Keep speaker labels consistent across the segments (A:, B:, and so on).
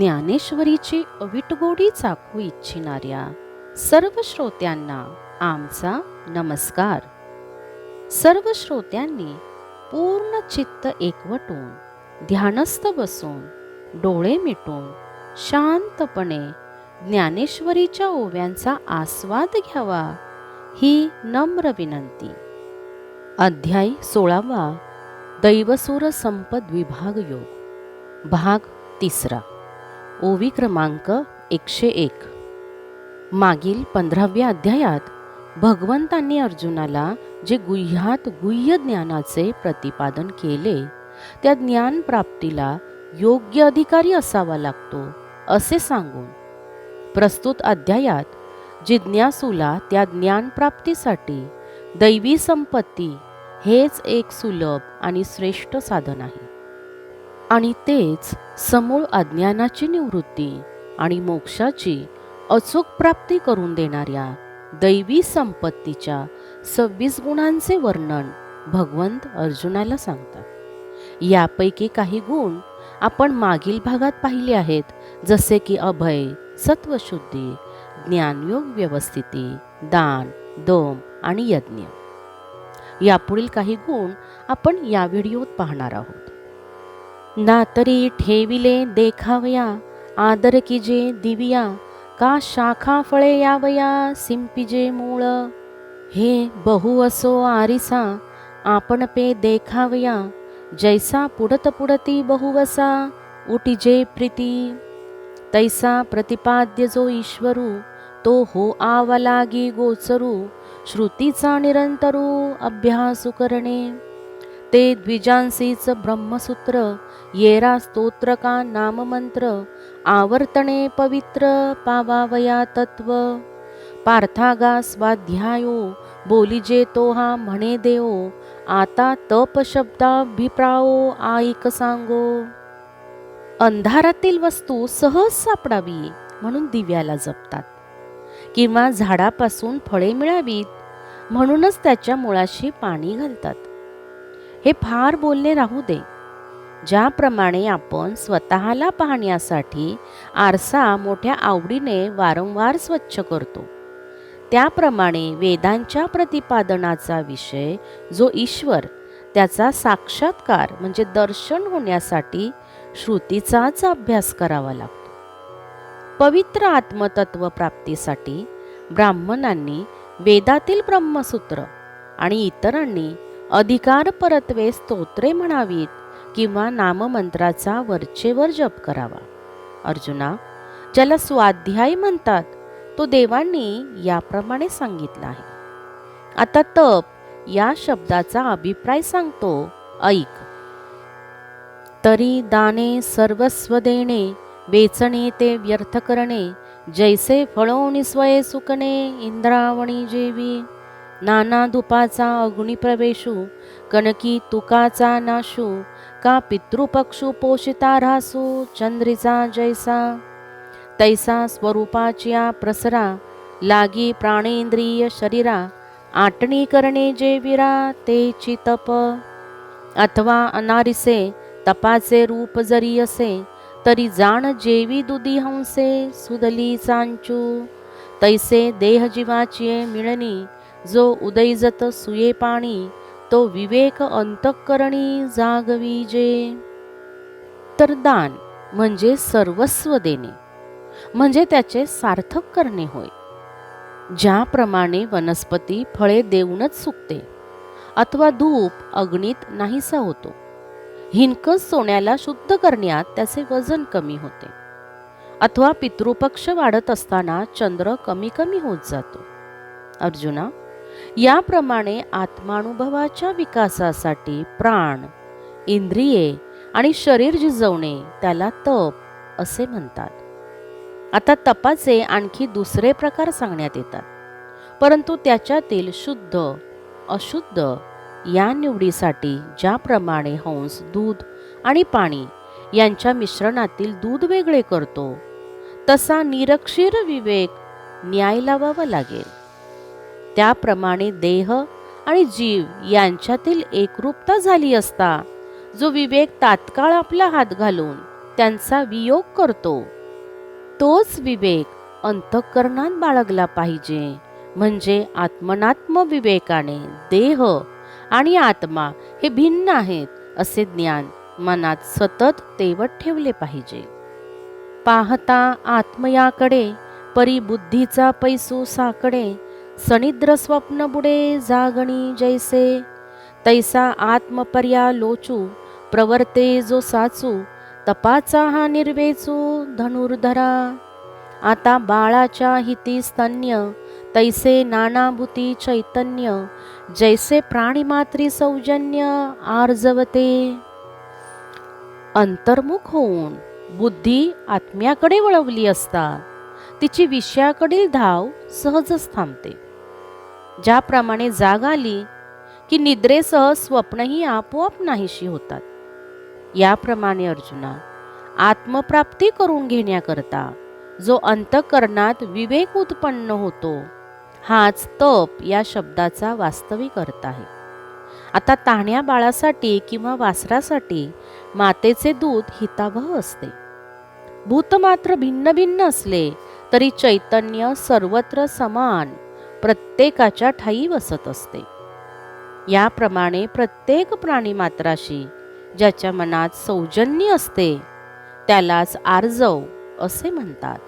A: ज्ञानेश्वरीची अविटगोडी चाखू इच्छिणाऱ्या सर्व श्रोत्यांना आमचा नमस्कार. सर्व श्रोत्यांनी पूर्ण चित्त एकवटून ध्यानस्थ बसून डोळे मिटून शांतपणे ज्ञानेश्वरीच्या ओव्यांचा आस्वाद घ्यावा ही नम्र विनंती. अध्याय 16वा दैवसूर संपद विभाग योग, भाग 3. ओवी क्रमांक 101. मागील 15व्या अध्यायात भगवंतांनी अर्जुनाला जे गुह्यात गुह्य ज्ञानाचे प्रतिपादन केले, त्या ज्ञान प्राप्तीला योग्य अधिकारी असावा लागतो असे सांगून प्रस्तुत अध्यायात जिज्ञासूला त्या ज्ञानप्राप्तीसाठी दैवी संपत्ती हेच एक सुलभ आणि श्रेष्ठ साधन आहे आणि तेच समूळ अज्ञानाची निवृत्ती आणि मोक्षाची अचूक प्राप्ती करून देणाऱ्या दैवी संपत्तीच्या 26 गुणांचे वर्णन भगवंत अर्जुनाला सांगतात. यापैकी काही गुण आपण मागील भागात पाहिले आहेत, जसे की अभय, सत्वशुद्धी, ज्ञानयोग व्यवस्थिती, दान, दम आणि यज्ञ. यापुढील काही गुण आपण या व्हिडिओत पाहणार आहोत. ना तरी ठेविले देखावया, आदर कीजे दिविया, का शाखा फळे यावया, सिंपिजे मूळ. हे बहु असो आरिसा, आपण पे देखावया, जैसा पुढत पुढती बहुवसा, उटिजे प्रीती. तैसा प्रतिपाद्य जो ईश्वरू, तो हो आवलागी गोचरू, श्रुतीचा निरंतरू अभ्यासू करणे. ते द्विजांसीच ब्रह्मसूत्र, येरा स्तोत्र का नाममंत्र, आवर्तणे पवित्र पावावया तत्व. पार्थागा स्वाध्यायो, बोलिजे तो हा म्हणे देओ, आता तप शब्दाभिप्राओ आईक सांगो. अंधारातील वस्तू सहज सापडावी म्हणून दिव्याला जपतात, किंवा झाडापासून फळे मिळावीत म्हणूनच त्याच्या मुळाशी पाणी घालतात. हे फार बोलणे राहू दे. ज्याप्रमाणे आपण स्वतःला पाहण्यासाठी आरसा मोठ्या आवडीने वारंवार स्वच्छ करतो, त्याप्रमाणे वेदांच्या प्रतिपादनाचा विषय जो ईश्वर, त्याचा साक्षात्कार म्हणजे दर्शन होण्यासाठी श्रुतीचाच अभ्यास करावा लागतो. पवित्र आत्मतत्व प्राप्तीसाठी ब्राह्मणांनी वेदातील ब्रह्मसूत्र आणि इतरांनी अधिकार परत्वे स्तोत्रे म्हणावीत किंवा नाममंत्राचा वरचेवर जप करावा. अर्जुना, ज्याला स्वाध्याय म्हणतात तो देवांनी याप्रमाणे सांगितला आहे. आता तप या शब्दाचा अभिप्राय सांगतो, ऐक. तरी दाने सर्वस्व देणे, वेचणे ते व्यर्थ करणे, जैसे फळोनी स्वये सुकणे, इंद्रावणी जेवी. नाना धुपाचा अग्नी प्रवेशू, कणकी तुकाचा नाशू, का पितृपक्षू पोषिता रासू, चंद्रीचा जैसा. तैसा स्वरूपाच्या प्रसरा, लागी प्राणेंद्रिय शरीरा, आटणी करणे जे विरा तेची तप. अथवा अनारिसे तपाचे रूप जरी असे, तरी जाण जेवी दुधी हंसे सुदली चांचू. तैसे देह जीवाची मिळणी, जो उदैजत सुये पाणी, तो विवेक अंतःकरणी जागविजे. तर दान म्हणजे सर्वस्व देणे, म्हणजे त्याचे सार्थक करणे होय. ज्याप्रमाणे वनस्पती फळे देऊनच सुकते, अथवा धूप अग्नीत नाहीसा होतो, हिणकस सोन्याला शुद्ध करण्यात त्याचे वजन कमी होते, अथवा पितृपक्ष वाढत असताना चंद्र कमी कमी होत जातो. अर्जुना, याप्रमाणे आत्मानुभवाच्या विकासासाठी प्राण, इंद्रिये आणि शरीर जिजवणे त्याला तप असे म्हणतात. आता तपाचे आणखी दुसरे प्रकार सांगण्यात येतात, परंतु त्याच्यातील शुद्ध अशुद्ध या निवडीसाठी ज्याप्रमाणे हंस दूध आणि पाणी यांच्या मिश्रणातील दूध वेगळे करतो, तसा निरक्षीर विवेक न्याय लावावा लागेल. त्याप्रमाणे देह आणि जीव यांच्यातील एकरूपता झाली असता जो विवेक तात्काळ आपला हात घालून त्यांचा वियोग करतो, तोच विवेक अंतःकरणात बाळगला पाहिजे. म्हणजे आत्मनात्म विवेकाने देह आणि आत्मा हे भिन्न आहेत असे ज्ञान मनात सतत तेवत ठेवले पाहिजे. पाहता आत्मयाकडे परी बुद्धीचा पैसू साकडे, सनिद्र स्वप्न बुडे जागणी जैसे, तैसा आत्मपर्या लोचू प्रवर्ते जो साचू, तपाचा हा निर्वेचू धनुर्धरा. आता बाळाच्या हिती स्तन्य, तैसे नानाभूती चैतन्य, जैसे प्राणीमात्री सौजन्य आर्जवते. अंतर्मुख होऊन बुद्धी आत्म्याकडे वळवली असता तिची विषयाकडील धाव सहजच थांबते. ज्याप्रमाणे जाग आली की निद्रेसह स्वप्नही आपोआप नाहीशी होतात, याप्रमाणे अर्जुना, आत्मप्राप्ती करून घेण्याकरता जो अंतःकरणात विवेक उत्पन्न होतो, हाच तप या शब्दाचा वास्तविक अर्थ आहे. आता तान्ह्या बाळासाठी किंवा वासरासाठी मातेचे दूध हितावह असते. भूत मात्र भिन्न भिन्न असले तरी चैतन्य सर्वत्र समान प्रत्येकाच्या ठायी वसत असते. याप्रमाणे प्रत्येक प्राणीमात्राशी ज्याच्या मनात सौजन्य असते त्यालाच आर्जव असे म्हणतात.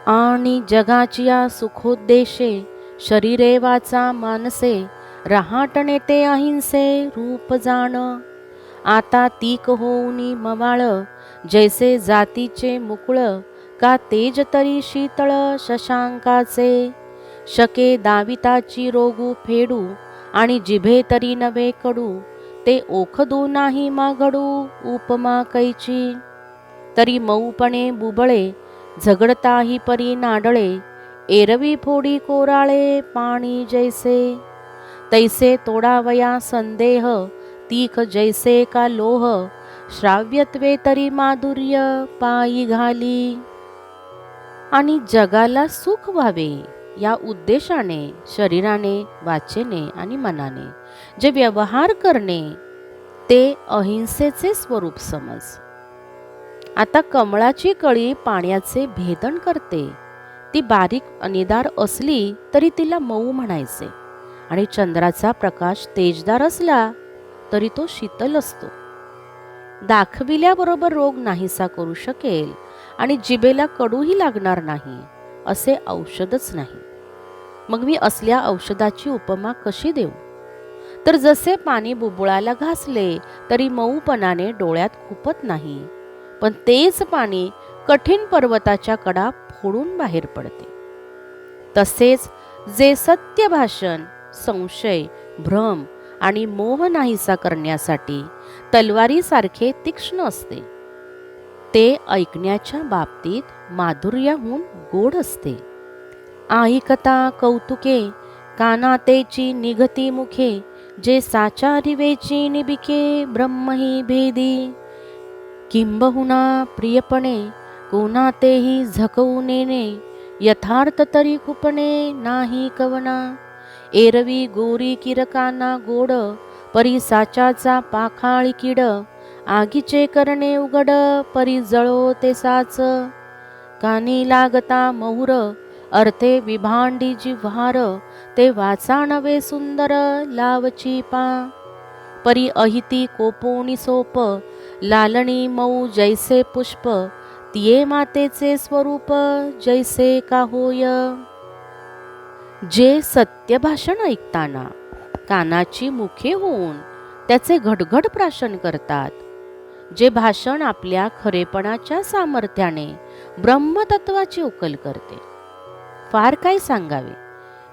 A: आणि जगाचिया सुखोद्देशे शरीरे वाचा मानसे, रहाटणे ते अहिंसे रूप जाण. आता तीक होऊनी मवाळ, जैसे जातीचे मुकुळ, का तेज तरी शीतळ शशांकाचे. शके दाविताची रोगू फेडू, आणि जिभे तरी नवे कडू, ते ओखदू नाही मागडू उपमा कैची. तरी मऊपणे बुबळे, झगडताही परी नाडळे, एरवी फोडी कोराळे पाणी जैसे. तैसे तोडावया संदेह, तीख जैसे का लोह, श्राव्यत्वे तरी माधुर्य पायी घाली. आणि जगाला सुख व्हावे या उद्देशाने शरीराने, वाचेने आणि मनाने जे व्यवहार करणे ते अहिंसेचे स्वरूप समज. आता कमळाची कळी पाण्याचे भेदन करते. ती बारीक अनिदार असली तरी तिला मऊ म्हणायचे, आणि चंद्राचा प्रकाश तेजदार असला तरी तो शीतल असतो. दाखविल्याबरोबर रोग नाहीसा करू शकेल आणि जिभेला कडूही लागणार नाही असे औषधच नाही. मग मी असल्या औषधाची उपमा कशी देऊ? तर जसे पाणी बुबुळाला घासले तरी मऊपणाने डोळ्यात खुपत नाही, पण तेच पाणी कठीण पर्वताच्या कडा फोडून बाहेर पडते. तसेच जे सत्य भाषण संशय, भ्रम आणि मोह नाहीसा करण्यासाठी तलवारीसारखे तीक्ष्ण असते, ते ऐकण्याच्या बाबतीत माधुर्याहून गोड असते. ऐकता कौतुके, कानातेची निघती मुखे, जे साचारिवेची निबिके ब्रह्मही भेदी. किंबहुना प्रियपणे कोणातेही झकवू नेणे, यथार्थ तरी खुपणे नाही कवना. एरवी गोरी किरकाना गोड, परी साचाचा पाखाळी किड, आगीचे करणे उघड परी जळो ते साच. कानी लागता महुर, अर्थे विभांडी जिव्हार, ते वाचा नवे सुंदर लावची पा. परी अहिती कोपोणी सोप, लालणी मऊ जैसे पुष्प, तिये मातेचे स्वरूप जैसे का होय. जे सत्य भाषण ऐकताना कानाची मुखे होऊन त्याचे घडघड प्राशन करतात, जे भाषण आपल्या खरेपणाच्या सामर्थ्याने ब्रह्मतत्वाची उकल करते, फार काय सांगावे.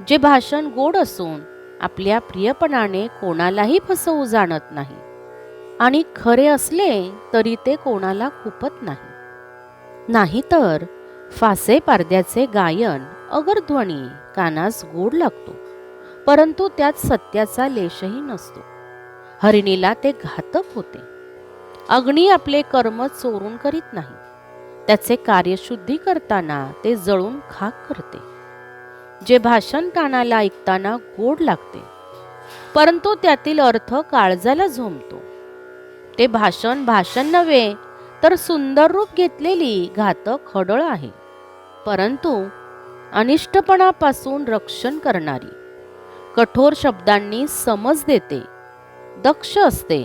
A: जे भाषण गोड असून आपल्या प्रियपणाने कोणालाही फसवू जाणत नाही, आणि खरे असले तरी ते कोणाला खुपत नाही. नाहीतर फासे पारद्याचे गायन अगरध्वनी कानास गोड लागतो, परंतु त्यात सत्याचा लेशही नसतो. हरिणीला ते घातक होते. अग्नी आपले कर्म चोरून करीत नाही, त्याचे कार्यशुद्धी करताना ते जळून खाक करते. जे भाषण कानाला ऐकताना गोड लागते, परंतु त्यातील अर्थ काळजाला झोंबतो, ते भाषण भाषण नव्हे तर सुंदर रूप घेतलेली घातक हडळ आहे, परंतु अनिष्टपणापासून रक्षण करणारी, कठोर शब्दांनी समज देते, दक्ष असते,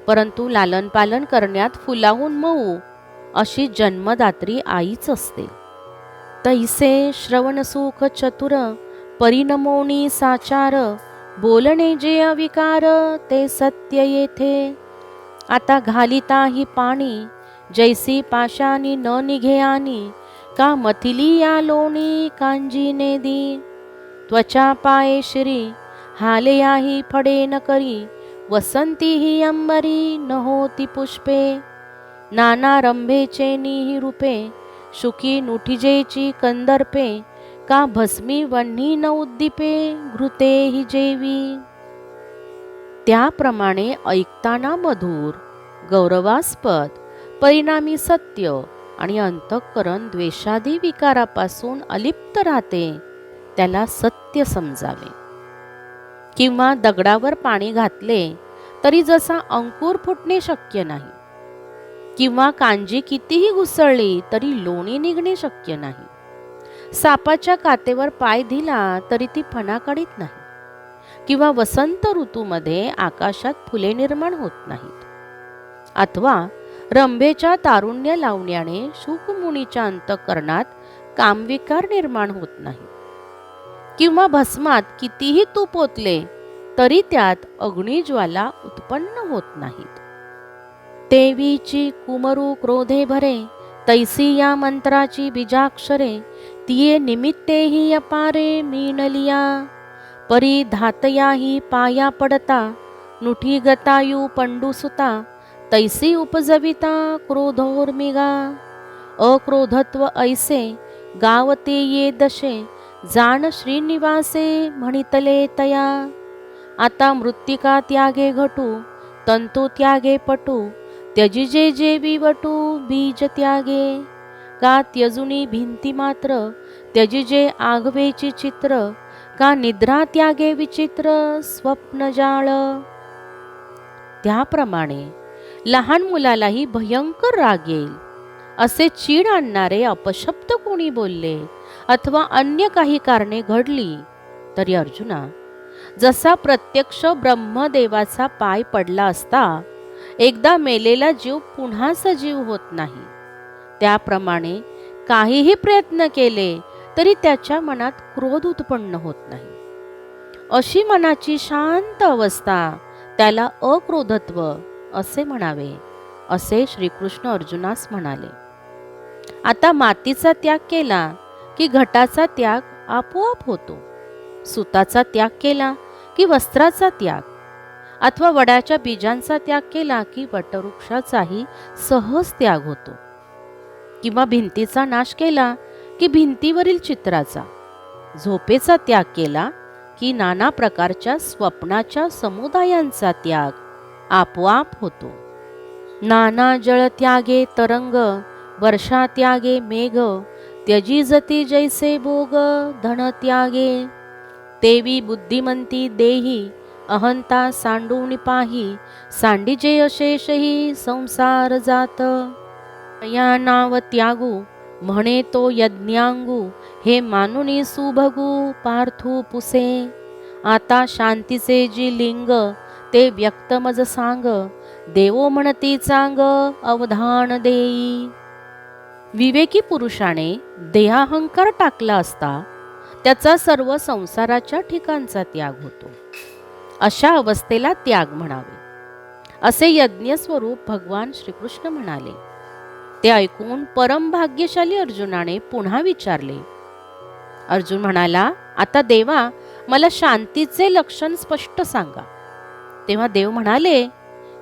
A: परंतु लालन पालन करण्यात फुलाहून मऊ अशी जन्मदात्री आईच असते. तैसे श्रवणसुख चतुर परिणमोनी साचार, बोलणे जे अविकार ते सत्य येथे. आता घालिता ही पाणी जैसी पाशानी न निघे आणि, का मथिली या लोणी कांजी नेदी. त्वचा पाये शिरी हालया ही फडे न करी, वसंती ही अंबरी न होती पुष्पे. नाना रंभेचे निही रूपे शुकी नुठिजेची कंदर्पे, का भस्मी वन्ही न उद्दीपे घृते ही जेवी. त्याप्रमाणे ऐकताना मधुर, गौरवास्पद, परिणामी सत्य आणि अंतःकरण द्वेषादी विकारापासून अलिप्त राहते, त्याला सत्य समजावे. किंवा दगडावर पाणी घातले तरी जसा अंकुर फुटणे शक्य नाही, किंवा कांजी कितीही घुसळली तरी लोणी निघणे शक्य नाही. सापाच्या कातेवर पाय दिला तरी ती फणा काढीत नाही, किंवा वसंत ऋतूमध्ये आकाशात फुले निर्माण होत नाहीत, अथवा रंभेच्या तारुण्य लावण्याने शुकमुनीच्या अंतःकरणात कामविकार निर्माण होत नाही, किंवा भस्मात कितीही तूप ओतले तरी त्यात अग्निज्वाला उत्पन्न होत नाहीत. देवीची कुमरू क्रोधे भरे, तैसी या मंत्राची बीजाक्षरे, तिये निमित्तेही अपारे मीनलिया. परी धातयाही पाया पडता, नुठी गतायू पंडुसुता, तैसी उपजविता क्रोधोर्मिगा. अक्रोधत्व ऐसे गावते ये दशे, जाण श्रीनिवासे म्हणितले तया. आता मृत्तिका त्यागे घटू, तंतु त्यागे पटू, त्यजिजे जे विवटू बीज त्यागे. का त्यजुनी भिंती मात्र, त्यजिजे आघवेची चित्र, का निद्रा त्यागे विचित्र स्वप्न जाळ. त्याप्रमाणे लहान मुलालाही भयंकर राग येईल असे चीड आणणारे अपशब्द कोणी बोलले अथवा अन्य काही कारणे घडली तरी अर्जुना, जसा प्रत्यक्ष ब्रह्मदेवाचा पाय पडला असता एकदा मेलेला जीव पुन्हा सजीव होत नाही, त्याप्रमाणे काहीही प्रयत्न केले तरी त्याच्या मनात क्रोध उत्पन्न होत नाही. अशी मनाची शांत अवस्था त्याला अक्रोधत्व असे म्हणावे, असे श्रीकृष्ण अर्जुनास म्हणाले. आता मातीचा त्याग केला की घटाचा त्याग आपोआप होतो, सुताचा त्याग केला की वस्त्राचा त्याग, अथवा वडाच्या बीजांचा त्याग केला की वटवृक्षाचाही सहज त्याग होतो, किंवा भिंतीचा नाश केला की भिंतीवरील चित्राचा, झोपेचा त्याग केला की नाना प्रकारच्या स्वप्नाच्या समुदायांचा त्याग आपोआप होतो. नाना जळ त्यागे तरंग, वर्षा त्यागे मेघ, त्यजिजती जैसे भोग धन त्यागे. देवी बुद्धिमंती देही, अहंता सांडूनि पाही, सांडिजे अशेषही संसार जात. या नाव त्यागू म्हणे तो यज्ञांगू, हे मानुनी सुभगू पार्थू पुसे. आता शांतीचे जी लिंग, ते व्यक्त मज सांग, देवो म्हणती चांग अवधान देई. विवेकी पुरुषाने देहाहंकार टाकला असता त्याचा सर्व संसाराच्या ठिकाणचा त्याग होतो, अशा अवस्थेला त्याग म्हणावे, असे यज्ञस्वरूप भगवान श्रीकृष्ण म्हणाले. ते ऐकून परम भाग्यशाली अर्जुनाने पुन्हा विचारले. अर्जुन म्हणाला, आता देवा, मला शांतीचे लक्षण स्पष्ट सांगा. तेव्हा देव म्हणाले,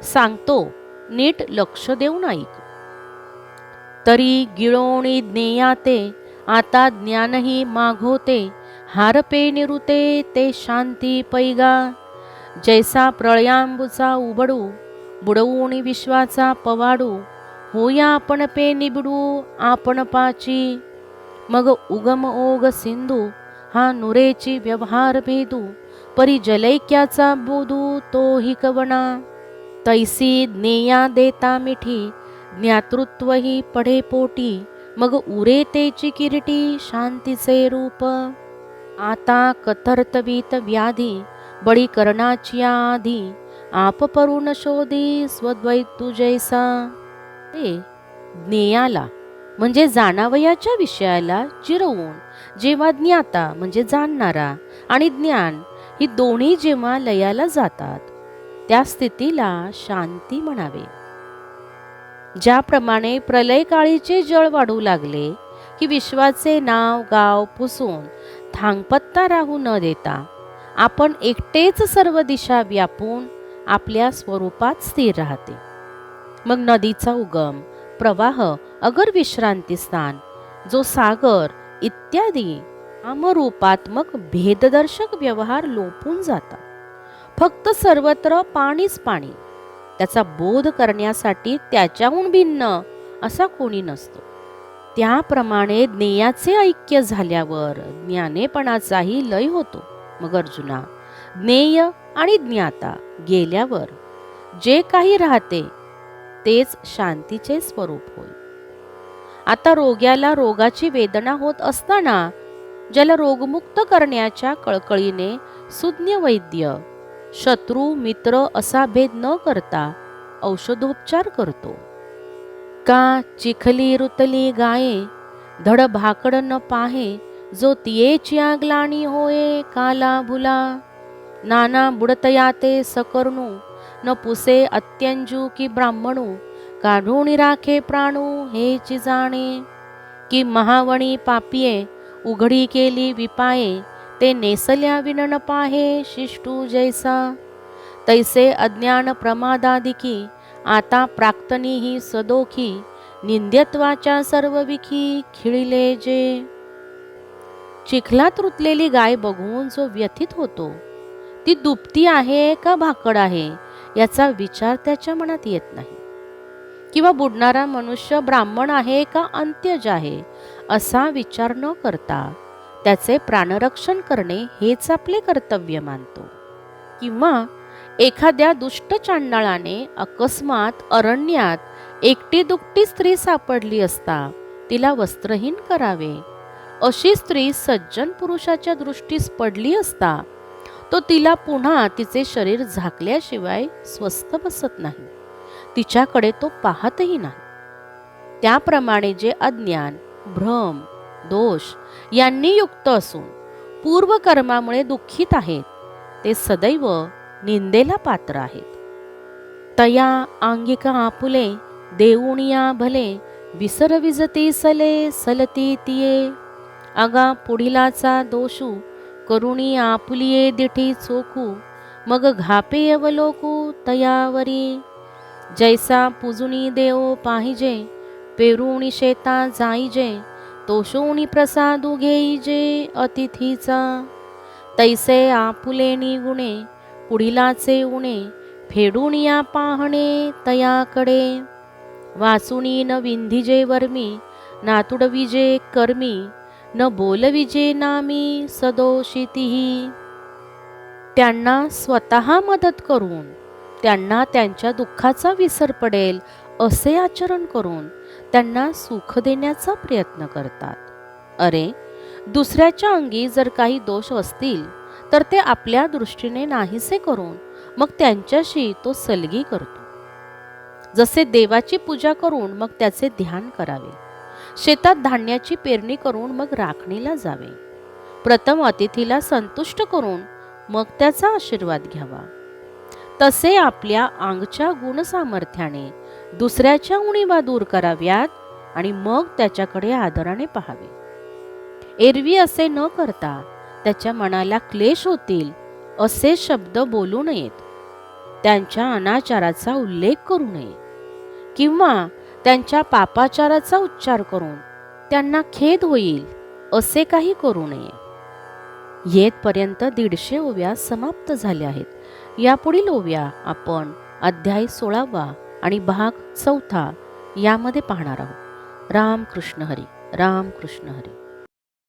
A: सांगतो, नीट लक्ष देऊन ऐक. तरी गिळोणी ज्ञेयाते, आता ज्ञानही मागोते, हारपे निरुते ते शांती पैगा. जैसा प्रळयांबुचा उबडू, बुडवून विश्वाचा पवाडू, होया आपण पे निबडू आपण पाची. मग उगम ओग सिंधू, हा नुरेची व्यवहार भेदू, परी जलैक्याचा बोधू तोही कवना. तैसी ज्ञेया देता मिठी, ज्ञातृत्व ही पढे पोटी, मग उरे तेची किरीटी शांतीचे रूप. आता कथर्तवीत व्याधी, बळी करणाची आधी, आप परून शोधी स्वद्वैतू जैसा. ज्ञेयाला म्हणजे जाणावयाच्या विषयाला चिरवून जेव्हा ज्ञाता म्हणजे जाणणारा आणि ज्ञान ही दोन्ही जेव्हा लयाला जातात, त्या स्थितीला शांती म्हणावे. ज्याप्रमाणे प्रलयकाळीचे जळ वाढू लागले की विश्वाचे नाव गाव पुसून थांगपत्ता राहू न देता आपण एकटेच सर्व दिशा व्यापून आपल्या स्वरूपात स्थिर राहते. मग नदीचा उगम, प्रवाह, अगर विश्रांती स्थान, जो सागर इत्यादी नामरूपात्मक भेददर्शक व्यवहार लोपून जातात. फक्त सर्वत्र पाणीच पाणी. त्याचा बोध करण्यासाठी त्याच्याहून भिन्न असा कोणी नसतो. त्याप्रमाणे ज्ञेयाचे ऐक्य झाल्यावर ज्ञानेपणाचाही लय होतो. मग अर्जुना, ज्ञेय आणि ज्ञाता गेल्यावर जे काही राहते तेच शांतीचे स्वरूप होय. आता रोग्याला रोगाची वेदना होत असताना ज्याला रोगमुक्त करण्याच्या कळकळीने सुज्ञ वैद्य शत्रू मित्र असा भेद न करता औषधोपचार करतो. का चिखली रुतली गाये, धड भाकड न पाहे, जो तियेची ग्लानी होये काला भुला. नाना बुडतयाते सकर्णू, न पुसे अत्यंजू की ब्राह्मणू, काढून राखे प्राणू हेची जाणे. की महावणी पापिये, उघडी केली विपाये, ते नेसल्या विन न पाहे शिष्टू जैसा. तैसे अज्ञान प्रमादादिकी, आता प्राक्तनी ही सदोखी, निंद्यत्वाच्या सर्व विखी खिळिले जे. चिखलात रुतलेली गाय बघून जो व्यथित होतो, ती दुभती आहे का भाकड आहे याचा विचार त्याच्या मनात येत नाही. किंवा बुडणारा मनुष्य ब्राह्मण आहे का अंत्यज आहे असा विचार न करता त्याचे प्राणरक्षण करणे हेच आपले कर्तव्य मानतो. किंवा एखाद्या दुष्ट चांडाळाने अकस्मात अरण्यात एकटी दुकटी स्त्री सापडली असता तिला वस्त्रहीन करावे, अशी स्त्री सज्जन पुरुषाच्या दृष्टीस पडली असता तो तिला पुन्हा तिचे शरीर झाकल्याशिवाय स्वस्थ बसत नाही, तिच्याकडे तो पाहतही नाही. त्याप्रमाणे जे अज्ञान, भ्रम, दोष यांनी युक्त असून पूर्वकर्मामुळे दुःखित आहेत, ते सदैव निंदेला पात्र आहेत. तया आंगिका आपुले, देऊनिया भले, विसर विजती सले सलती तिये. अगा पुढिलाचा दोषू, करुणी आपुलिये दिठी चोखू, मग घापे अवलोकू तयावरी. जैसा पुजुनी देव पाहिजे, पेरुणी शेता जाईजे, तोषोणी प्रसादू घेईजे अतिथीचा. तैसे आपुलेनी गुणे, पुढिलाचे उणे, फेडून या पाहणे तयाकडे. वाचुनी न विंधिजे वर्मी, नातुडविजे कर्मी, न बोलविजे नामी सदोषितीही. त्यांना स्वतः मदत करून त्यांना त्यांच्या दुःखाचा विसर पडेल असे आचरण करून त्यांना सुख देण्याचा प्रयत्न करतात. अरे, दुसऱ्याच्या अंगी जर काही दोष असतील तर ते आपल्या दृष्टीने नाहीसे करून मग त्यांच्याशी तो सलगी करतो. जसे देवाची पूजा करून मग त्याचे ध्यान करावे, शेतात धान्याची पेरणी करून मग राखणीला जावे, प्रथम अतिथीला संतुष्ट करून मग त्याचा आशीर्वाद घ्यावा. तसे आपल्या अंगच्या गुणसामर्थ्याने दुसऱ्याच्या उणीवा दूर कराव्यात आणि मग त्याच्याकडे आदराने पाहावे. एरवी असे न करता त्याच्या मनाला क्लेश होतील असे शब्द बोलू नयेत, त्यांच्या अनाचाराचा उल्लेख करू नये किंवा त्यांच्या पापाचाराचा उच्चार करून त्यांना खेद होईल असे काही करू नये. येथपर्यंत 150 ओव्या समाप्त झाल्या आहेत. यापुढील ओव्या आपण अध्याय 16 आणि भाग 4 यामध्ये पाहणार आहोत. राम कृष्ण हरी. राम कृष्ण हरी.